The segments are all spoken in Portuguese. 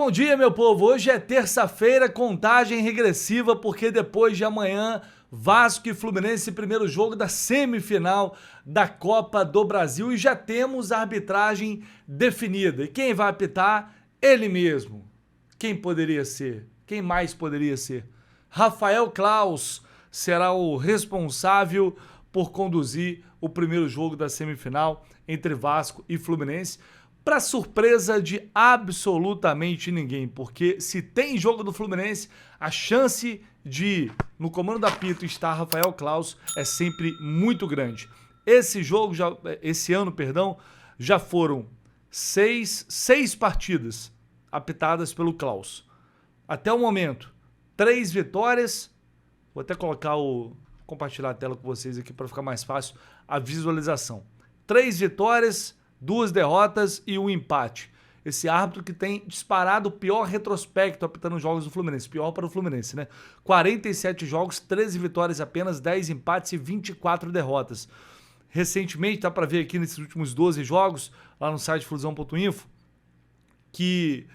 bom dia, meu povo. Hoje é terça-feira, contagem regressiva, porque depois de amanhã, Vasco e Fluminense, primeiro jogo da semifinal da Copa do Brasil, e já temos a arbitragem definida. E quem vai apitar? Ele mesmo. Quem poderia ser? Quem mais poderia ser? Rafael Claus será o responsável por conduzir o primeiro jogo da semifinal entre Vasco e Fluminense, para surpresa de absolutamente ninguém, porque se tem jogo do Fluminense, a chance de, no comando da apito, estar Rafael Claus é sempre muito grande. Esse ano, já foram seis partidas apitadas pelo Claus. Até o momento, 3 vitórias. Vou até compartilhar a tela com vocês aqui para ficar mais fácil a visualização. 3 vitórias, 2 derrotas e 1 empate. Esse árbitro que tem disparado o pior retrospecto apitando os jogos do Fluminense. Pior para o Fluminense, né? 47 jogos, 13 vitórias apenas, 10 empates e 24 derrotas. Recentemente, dá para ver aqui nesses últimos 12 jogos, lá no site flusão.info, que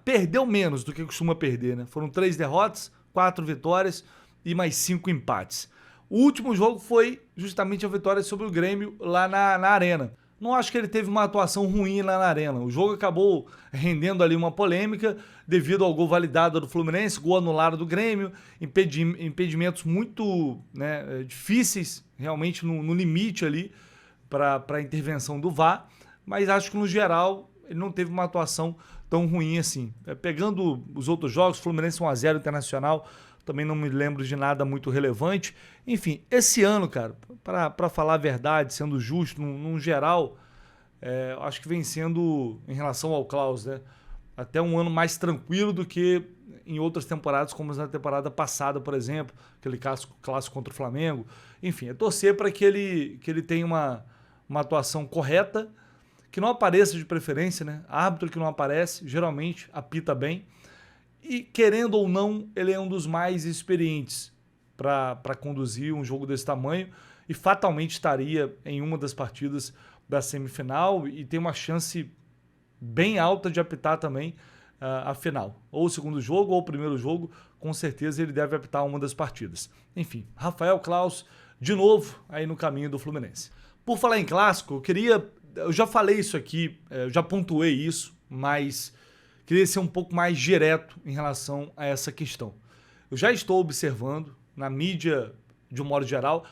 perdeu menos do que costuma perder, né? Foram 3 derrotas, 4 vitórias e mais 5 empates. O último jogo foi justamente a vitória sobre o Grêmio lá na Arena. Não acho que ele teve uma atuação ruim lá na Arena. O jogo acabou rendendo ali uma polêmica devido ao gol validado do Fluminense, gol anulado do Grêmio, impedimentos muito difíceis, realmente no limite ali para a intervenção do VAR, mas acho que no geral ele não teve uma atuação tão ruim assim. Pegando os outros jogos, Fluminense 1-0 Internacional, também não me lembro de nada muito relevante. Enfim, esse ano, cara, para falar a verdade, sendo justo, num geral, acho que vem sendo, em relação ao Claus, né, até um ano mais tranquilo do que em outras temporadas, como na temporada passada, por exemplo, aquele clássico contra o Flamengo. Enfim, é torcer para que ele tenha uma atuação correta, que não apareça de preferência, né? Árbitro que não aparece, geralmente apita bem. E, querendo ou não, ele é um dos mais experientes para conduzir um jogo desse tamanho e fatalmente estaria em uma das partidas da semifinal e tem uma chance bem alta de apitar também a final. Ou o segundo jogo ou o primeiro jogo, com certeza ele deve apitar uma das partidas. Enfim, Rafael Claus, de novo, aí no caminho do Fluminense. Por falar em clássico, eu já falei isso aqui, eu já pontuei isso, mas queria ser um pouco mais direto em relação a essa questão. Eu já estou observando na mídia, de um modo geral,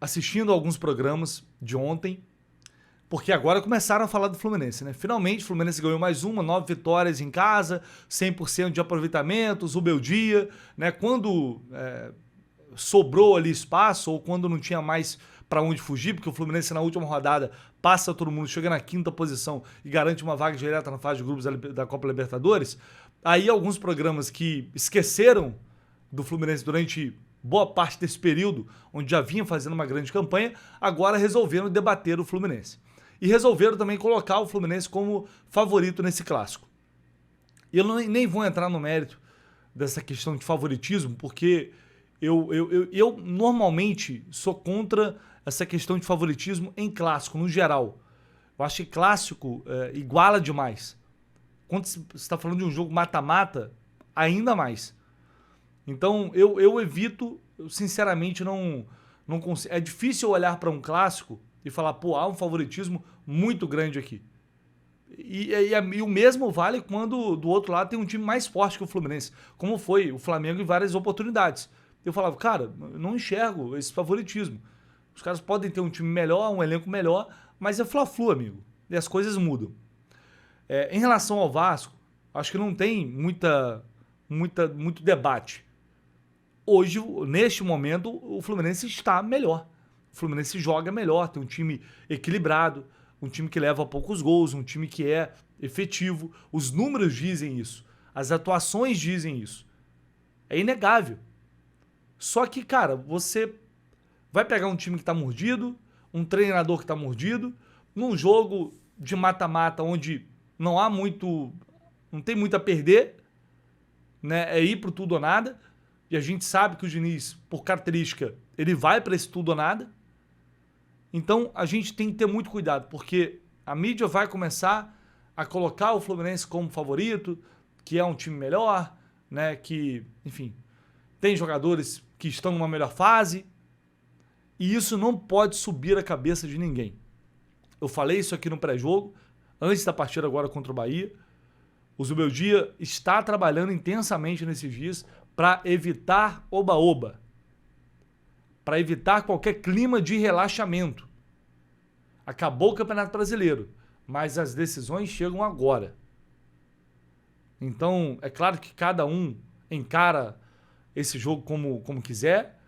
assistindo alguns programas de ontem, porque agora começaram a falar do Fluminense, né? Finalmente, o Fluminense ganhou mais 9 vitórias em casa, 100% de aproveitamento, Zubeldia, né? Quando sobrou ali espaço ou quando não tinha mais para onde fugir, porque o Fluminense na última rodada passa todo mundo, chega na 5ª posição e garante uma vaga direta na fase de grupos da Copa Libertadores. Aí alguns programas que esqueceram do Fluminense durante boa parte desse período, onde já vinha fazendo uma grande campanha, agora resolveram debater o Fluminense. E resolveram também colocar o Fluminense como favorito nesse clássico. E eu nem vou entrar no mérito dessa questão de favoritismo, porque eu normalmente sou contra essa questão de favoritismo em clássico, no geral. Eu acho que clássico iguala demais. Quando você está falando de um jogo mata-mata, ainda mais. Então, eu evito, sinceramente, não consigo. É difícil olhar para um clássico e falar, pô, há um favoritismo muito grande aqui. E o mesmo vale quando do outro lado tem um time mais forte que o Fluminense, como foi o Flamengo em várias oportunidades. Eu falava, cara, eu não enxergo esse favoritismo. Os caras podem ter um time melhor, um elenco melhor, mas é Fla-Flu, amigo. E as coisas mudam. Em relação ao Vasco, acho que não tem muito debate. Hoje, neste momento, o Fluminense está melhor. O Fluminense joga melhor, tem um time equilibrado, um time que leva poucos gols, um time que é efetivo. Os números dizem isso. As atuações dizem isso. É inegável. Só que, cara, você vai pegar um time que tá mordido, um treinador que tá mordido, num jogo de mata-mata onde não tem muito a perder, né? É ir pro tudo ou nada. E a gente sabe que o Diniz, por característica, ele vai para esse tudo ou nada. Então, a gente tem que ter muito cuidado, porque a mídia vai começar a colocar o Fluminense como favorito, que é um time melhor, né? Que, enfim, tem jogadores que estão numa melhor fase. E isso não pode subir a cabeça de ninguém. Eu falei isso aqui no pré-jogo, antes da partida agora contra o Bahia. O Zubeldia está trabalhando intensamente nesses dias para evitar oba-oba, para evitar qualquer clima de relaxamento. Acabou o Campeonato Brasileiro, mas as decisões chegam agora. Então, é claro que cada um encara esse jogo como quiser.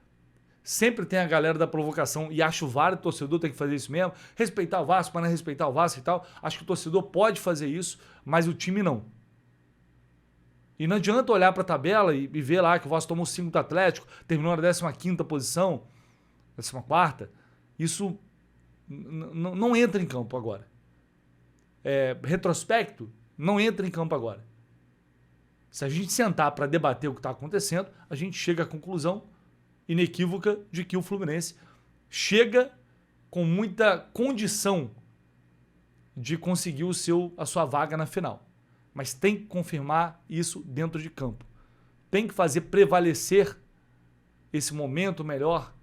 Sempre tem a galera da provocação e acho válido, o torcedor tem que fazer isso mesmo. Respeitar o Vasco, para não respeitar o Vasco e tal. Acho que o torcedor pode fazer isso, mas o time não. E não adianta olhar para a tabela e ver lá que o Vasco tomou 5 do Atlético, terminou na 15ª posição, 14ª. Isso não entra em campo agora. Retrospecto não entra em campo agora. Se a gente sentar para debater o que está acontecendo, a gente chega à conclusão inequívoca de que o Fluminense chega com muita condição de conseguir a sua vaga na final. Mas tem que confirmar isso dentro de campo. Tem que fazer prevalecer esse momento melhor,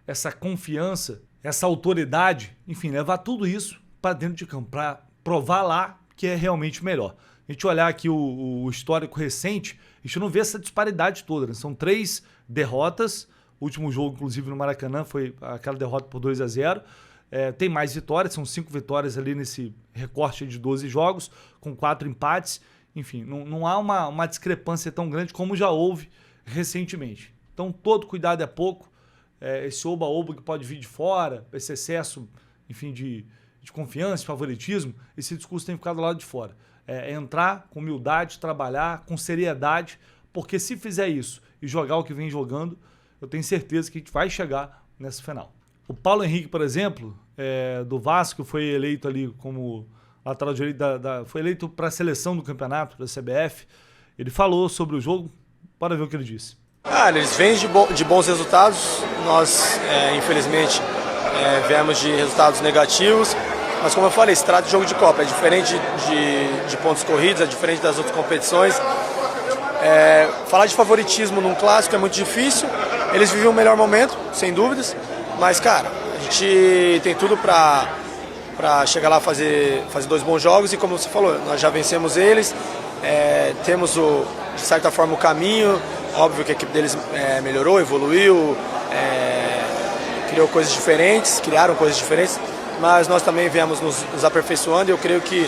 essa confiança, essa autoridade, enfim, levar tudo isso para dentro de campo, para provar lá que é realmente melhor. A gente olhar aqui o histórico recente, a gente não vê essa disparidade toda, né? São 3 derrotas. O último jogo, inclusive, no Maracanã foi aquela derrota por 2-0. Tem mais vitórias, são 5 vitórias ali nesse recorte de 12 jogos, com 4 empates. Enfim, não há uma discrepância tão grande como já houve recentemente. Então, todo cuidado é pouco. Esse oba-oba que pode vir de fora, esse excesso, enfim, de confiança, de favoritismo, esse discurso tem ficado do lado de fora. Entrar com humildade, trabalhar com seriedade, porque se fizer isso e jogar o que vem jogando, eu tenho certeza que a gente vai chegar nessa final. O Paulo Henrique, por exemplo, do Vasco, foi eleito ali como lateral direito foi eleito para a seleção do campeonato da CBF. Ele falou sobre o jogo, bora ver o que ele disse. Eles vêm de bons resultados, nós infelizmente viemos de resultados negativos, mas como eu falei, se trata de jogo de Copa, é diferente de pontos corridos, é diferente das outras competições. Falar de favoritismo num clássico é muito difícil, eles vivem o melhor momento, sem dúvidas, mas cara, a gente tem tudo para chegar lá fazer 2 bons jogos e como você falou, nós já vencemos eles, temos de certa forma o caminho, óbvio que a equipe deles melhorou, evoluiu, criaram coisas diferentes, mas nós também viemos nos aperfeiçoando e eu creio que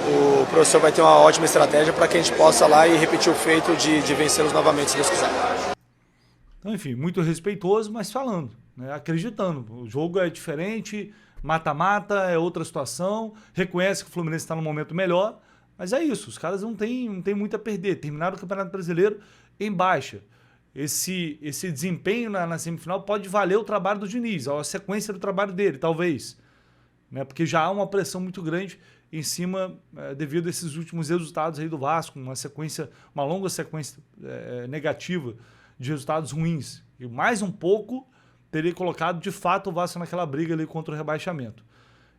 o professor vai ter uma ótima estratégia para que a gente possa lá e repetir o feito de vencê-los novamente, se Deus quiser. Então, enfim, muito respeitoso, mas falando, né, acreditando. O jogo é diferente, mata-mata, é outra situação, reconhece que o Fluminense está num momento melhor, mas é isso, os caras não têm muito a perder. Terminaram o Campeonato Brasileiro em baixa. Esse desempenho na semifinal pode valer o trabalho do Diniz, a sequência do trabalho dele, talvez. Né? Porque já há uma pressão muito grande em cima devido a esses últimos resultados aí do Vasco, uma longa sequência negativa de resultados ruins. E mais um pouco teria colocado de fato o Vasco naquela briga ali contra o rebaixamento.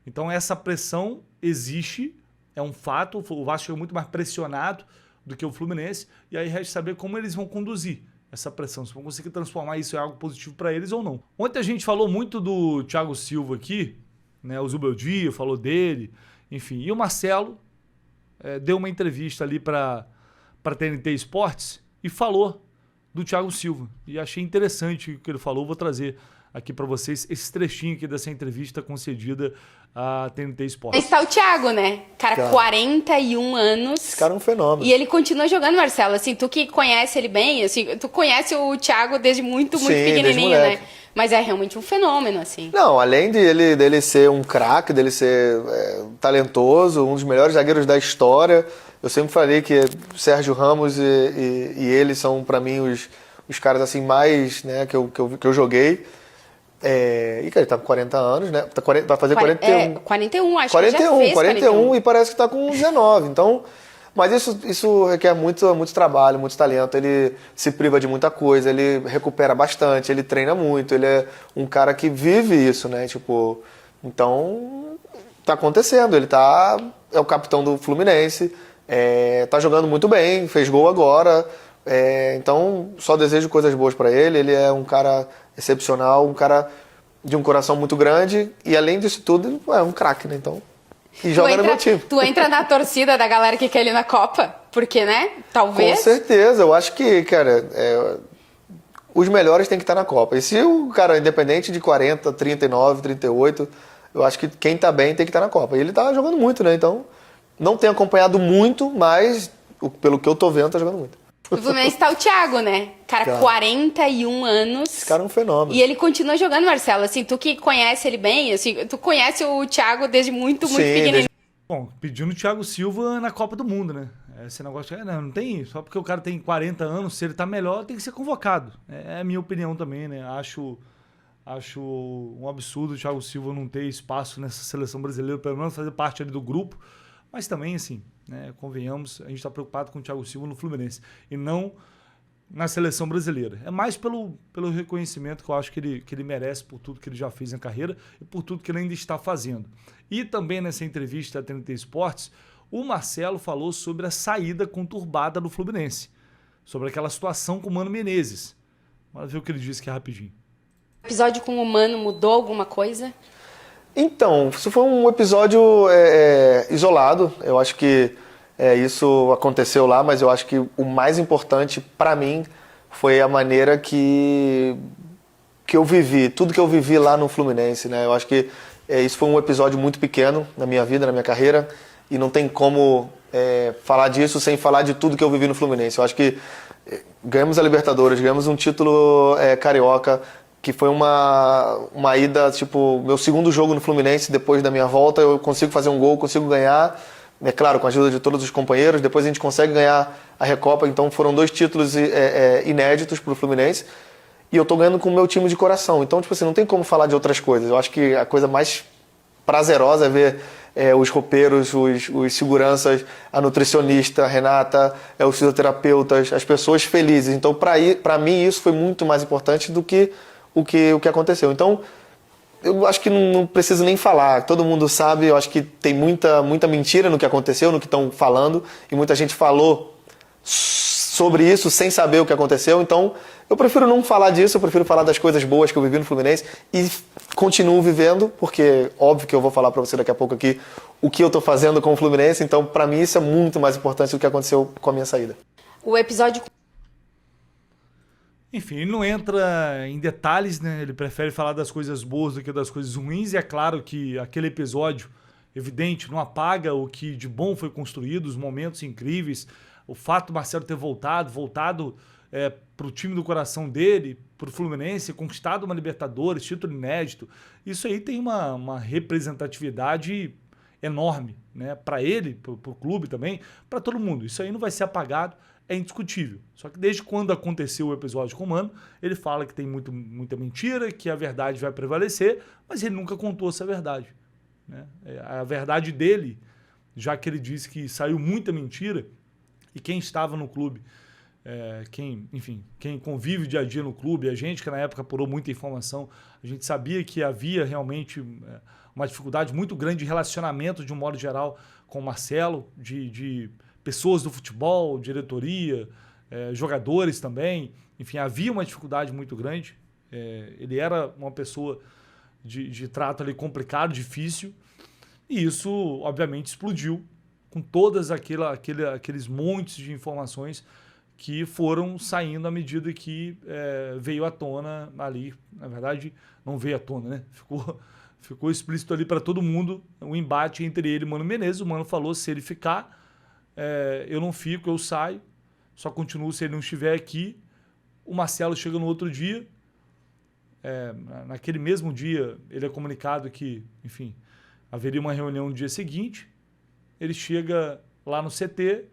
Então essa pressão existe, é um fato, o Vasco chegou muito mais pressionado do que o Fluminense, e aí resta saber como eles vão conduzir essa pressão, se vão conseguir transformar isso em algo positivo para eles ou não. Ontem a gente falou muito do Thiago Silva aqui, né, o Zubeldia falou dele, enfim, e o Marcelo deu uma entrevista ali para a TNT Esportes e falou do Thiago Silva, e achei interessante o que ele falou, vou trazer aqui para vocês esse trechinho aqui dessa entrevista concedida à TNT Esportes. Esse tá o Thiago, né? Cara, 41 anos. Esse cara é um fenômeno. E ele continua jogando, Marcelo. Assim, tu que conhece ele bem, assim, tu conhece o Thiago desde muito pequenininho, né? Mas é realmente um fenômeno, assim. Não, além dele ser um craque, dele ser talentoso, um dos melhores zagueiros da história, eu sempre falei que Sérgio Ramos e ele são, pra mim, os caras assim mais, né, que eu joguei. E cara, ele tá com 40 anos, né? Vai fazer 41. 41, acho 41, que já fez 41 e parece que tá com 19. Então, mas isso requer muito trabalho, muito talento. Ele se priva de muita coisa, ele recupera bastante, ele treina muito, ele é um cara que vive isso, né? Tipo, então tá acontecendo, ele tá é o capitão do Fluminense, tá jogando muito bem, fez gol agora, então só desejo coisas boas para ele. Ele é um cara excepcional, um cara de um coração muito grande e, além disso tudo, é um craque, né? Então, e joga no meu time. Tu entra na torcida da galera que quer ele na Copa? Porque, né? Talvez. Com certeza, eu acho que, cara, os melhores têm que estar na Copa. E se o cara, independente de 40, 39, 38, eu acho que quem tá bem tem que estar na Copa. E ele tá jogando muito, né? Então, não tenho acompanhado muito, mas pelo que eu tô vendo, tá jogando muito. No Fluminense tá o Thiago, né? Cara, 41 anos. Esse cara é um fenômeno. E ele continua jogando, Marcelo. Assim, tu que conhece ele bem, assim, tu conhece o Thiago desde muito pequenininho. Bom, pedindo o Thiago Silva na Copa do Mundo, né? Esse negócio não tem, só porque o cara tem 40 anos, se ele tá melhor, tem que ser convocado. É a minha opinião também, né? Acho um absurdo o Thiago Silva não ter espaço nessa seleção brasileira, pelo menos fazer parte ali do grupo. Mas também, assim, né, convenhamos, a gente está preocupado com o Thiago Silva no Fluminense e não na seleção brasileira. É mais pelo reconhecimento que eu acho que ele merece por tudo que ele já fez na carreira e por tudo que ele ainda está fazendo. E também nessa entrevista à TNT Esportes, o Marcelo falou sobre a saída conturbada do Fluminense, sobre aquela situação com o Mano Menezes. Bora ver o que ele disse aqui rapidinho. O episódio com o Mano mudou alguma coisa? Então, isso foi um episódio isolado. Eu acho que isso aconteceu lá, mas eu acho que o mais importante para mim foi a maneira que eu vivi, tudo que eu vivi lá no Fluminense, né? Eu acho que isso foi um episódio muito pequeno na minha vida, na minha carreira, e não tem como falar disso sem falar de tudo que eu vivi no Fluminense. Eu acho que ganhamos a Libertadores, ganhamos um título carioca, que foi uma ida, tipo, meu segundo jogo no Fluminense. Depois da minha volta eu consigo fazer um gol, consigo ganhar, claro, com a ajuda de todos os companheiros. Depois a gente consegue ganhar a Recopa, então foram 2 títulos inéditos para o Fluminense, e eu tô ganhando com o meu time de coração. Então, tipo assim, não tem como falar de outras coisas. Eu acho que a coisa mais prazerosa é ver os roupeiros, os seguranças, a nutricionista, a Renata, os fisioterapeutas, as pessoas felizes. Então, para mim, isso foi muito mais importante do que o que aconteceu. Então, eu acho que não preciso nem falar. Todo mundo sabe, eu acho que tem muita mentira no que aconteceu, no que estão falando, e muita gente falou sobre isso sem saber o que aconteceu. Então, eu prefiro não falar disso, eu prefiro falar das coisas boas que eu vivi no Fluminense e continuo vivendo, porque óbvio que eu vou falar para você daqui a pouco aqui o que eu tô fazendo com o Fluminense. Então, para mim, isso é muito mais importante do que aconteceu com a minha saída. O episódio... Enfim, ele não entra em detalhes, né? Ele prefere falar das coisas boas do que das coisas ruins. E é claro que aquele episódio, evidente, não apaga o que de bom foi construído, os momentos incríveis, o fato do Marcelo ter voltado para o time do coração dele, para o Fluminense, conquistado uma Libertadores, título inédito. Isso aí tem uma representatividade enorme, né? Para ele, para o clube também, para todo mundo. Isso aí não vai ser apagado. É indiscutível. Só que desde quando aconteceu o episódio com o Mano, ele fala que tem muita mentira, que a verdade vai prevalecer, mas ele nunca contou essa verdade, né? A verdade dele, já que ele disse que saiu muita mentira, e quem estava no clube, quem convive dia a dia no clube, a gente que na época apurou muita informação, a gente sabia que havia realmente uma dificuldade muito grande de relacionamento, de um modo geral, com o Marcelo, de pessoas do futebol, diretoria, jogadores também. Enfim, havia uma dificuldade muito grande. Ele era uma pessoa de trato ali complicado, difícil, e isso, obviamente, explodiu com todas aqueles montes de informações que foram saindo à medida que veio à tona ali. Na verdade, não veio à tona, né? Ficou explícito ali para todo mundo o embate entre ele e o Mano Menezes. O Mano falou: se ele ficar, eu não fico, eu saio, só continuo se ele não estiver aqui. O Marcelo chega no outro dia, naquele mesmo dia ele é comunicado que, enfim, haveria uma reunião no dia seguinte. Ele chega lá no CT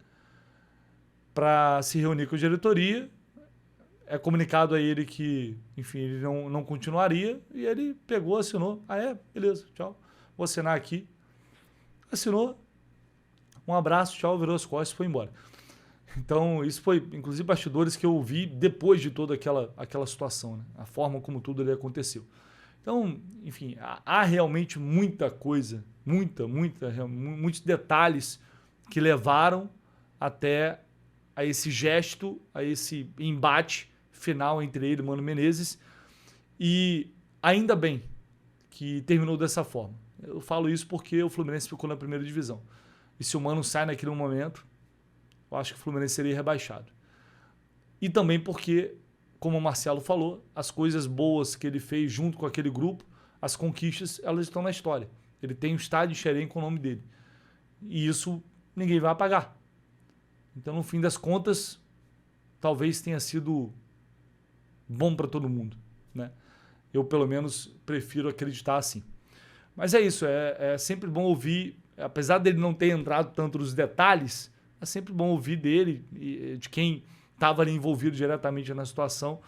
para se reunir com a diretoria, é comunicado a ele que, enfim, ele não continuaria, e ele pegou, assinou. Beleza, tchau, vou assinar aqui. Assinou. Um abraço, tchau, virou as costas e foi embora. Então, isso foi, inclusive, bastidores que eu vi depois de toda aquela situação, né? A forma como tudo ali aconteceu. Então, enfim, há realmente muita coisa, muitos detalhes que levaram até a esse gesto, a esse embate final entre ele e Mano Menezes. E ainda bem que terminou dessa forma. Eu falo isso porque o Fluminense ficou na primeira divisão. E se o Mano sai naquele momento, eu acho que o Fluminense seria rebaixado. E também porque, como o Marcelo falou, as coisas boas que ele fez junto com aquele grupo, as conquistas, elas estão na história. Ele tem um estádio em Xerém com o nome dele. E isso ninguém vai apagar. Então, no fim das contas, talvez tenha sido bom para todo mundo, né? Eu, pelo menos, prefiro acreditar assim. Mas é isso, é sempre bom ouvir, apesar dele não ter entrado tanto nos detalhes, é sempre bom ouvir dele, de quem estava ali envolvido diretamente na situação,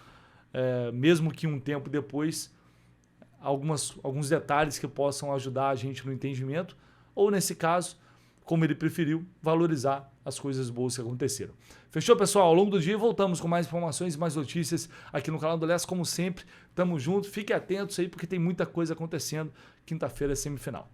mesmo que um tempo depois, alguns detalhes que possam ajudar a gente no entendimento, ou nesse caso, como ele preferiu, valorizar as coisas boas que aconteceram. Fechou, pessoal? Ao longo do dia voltamos com mais informações e mais notícias aqui no canal do Leste, como sempre. Tamo junto, fiquem atentos aí porque tem muita coisa acontecendo. Quinta-feira é semifinal.